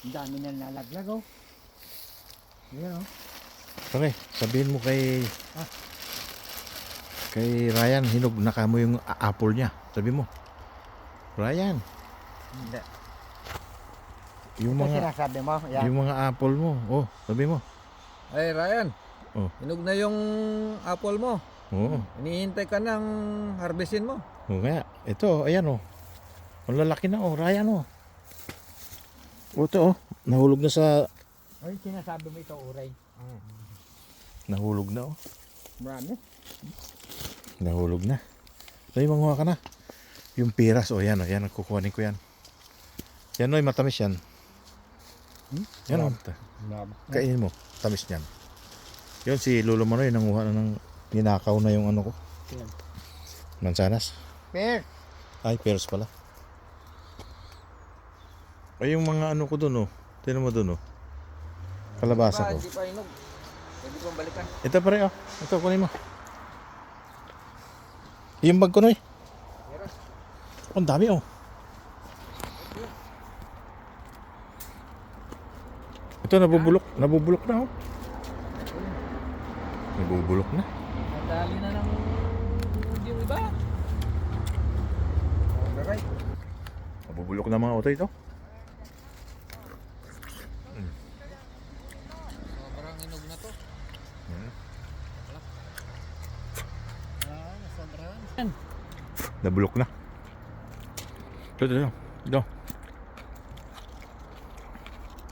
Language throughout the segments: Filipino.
Ang dami na nalaglag oh. Ayan oh. Okay, sabihin mo kay Ryan, hinog na kamo yung apple niya. Sabi mo, Ryan, Hindi. yung Ito mga sinasabi mo. Yan. yung mga apple mo. Oh, sabi mo. Ay, Ryan. Oh. Hinog na yung apple mo. Oo. Hinihintay ka ng harvestin mo. Oo nga. Ito, ayan oh. Ang lalaki na oh, Ryan oh. O ito oh, nahulog na sa Ay, sinasabi mo ito uray. nahulog na oh. Marami. Nahulog na. Ay, manguha ka na. Yung piras oh, yan oh, yan kukuhanin ko yan. Yan oh, matamis yan. Yan oh. Kainin mo, tamis niyan. Yun si Lolo Manoy nanguha na ng ninakaw na yung ano ko. Yan. Mansanas. Pear. Ay, pears pala. Ay, yung mga ano ko dun oh. Tignan mo dun oh. Kalabasa ko. Hindi pa hinog. Pwede kong balikan. Ito pare oh. Ito kunin mo. Yung bag ko Noy. Oh, ang dami oh. Ito nabubulok na oh. Nabubulok na. Ang dali na ng yung iba. Alright. Nabubulok na mga otoy ito. Sobrang hinog na to. Sobrang. Nabulok na. Ito.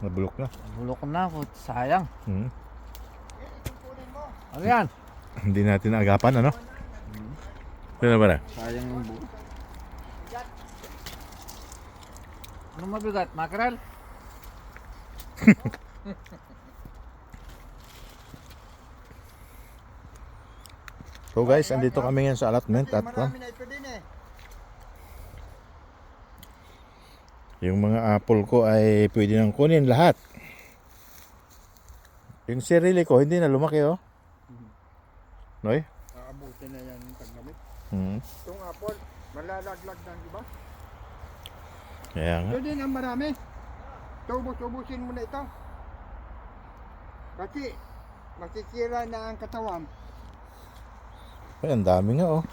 Nabulok na. Bulok na ako. Sayang. Ano yan? Hindi natin agapan ano? Ito ba na? Sayang yung buo. Ano mabigat? Mackerel? So guys, andito kami ngayon sa allotment at Marami na ito din eh. yung mga apple ko ay pwede nang kunin lahat. Yung sarili ko hindi na lumaki oh. Noy? Aabutin na yan yung paggamit. Itong apple, malalaglag na, di ba? Kaya nga. Ito din ang marami. Tubos-tubusin mo na ito. Kasi, masisira na ang katawan. Ay, ang dami nga oh.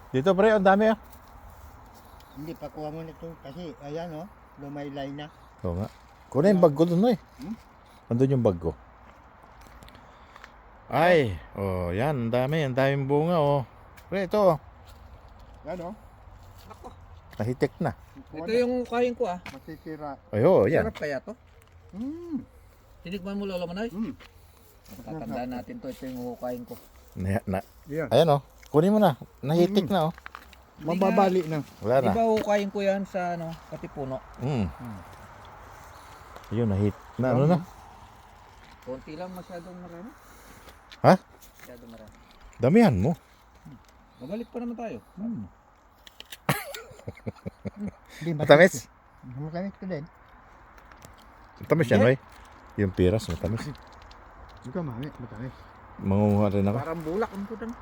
Dito pre, ang dami oh. Hindi, pakuha mo nito kasi ayan oh. Lumaylay na. Oo nga. Kunin yung bag ko dun Noy. Andun yung bag ko. Ay, oh, yan, ang daming bunga oh. Pre, ito oh. Yan o. Nahitik na. Ito yung kain ko ah. Masisira. Ay, oh, yan. Sarap kaya to? Tinikman mo Lolo Manoy? Tatandaan natin to. Ito yung hukain ko. Yan. Ayan oh. Kunin mo na. Nahitik na oh. Mababali na. Wala Di na. ba hukain ko yan sa ano, Katipuno? Yun, nahit na ano na. Konti lang masyadong marami. Ha? Masyadong marami. Damihan mo. Babalik pa naman tayo. Hindi, Matamis? Matamis ko din. Matamis yan, Noy. Yung piras, matamis. Ito mami, matamis. Mangunguha rin ako. Parang bulak ang putang.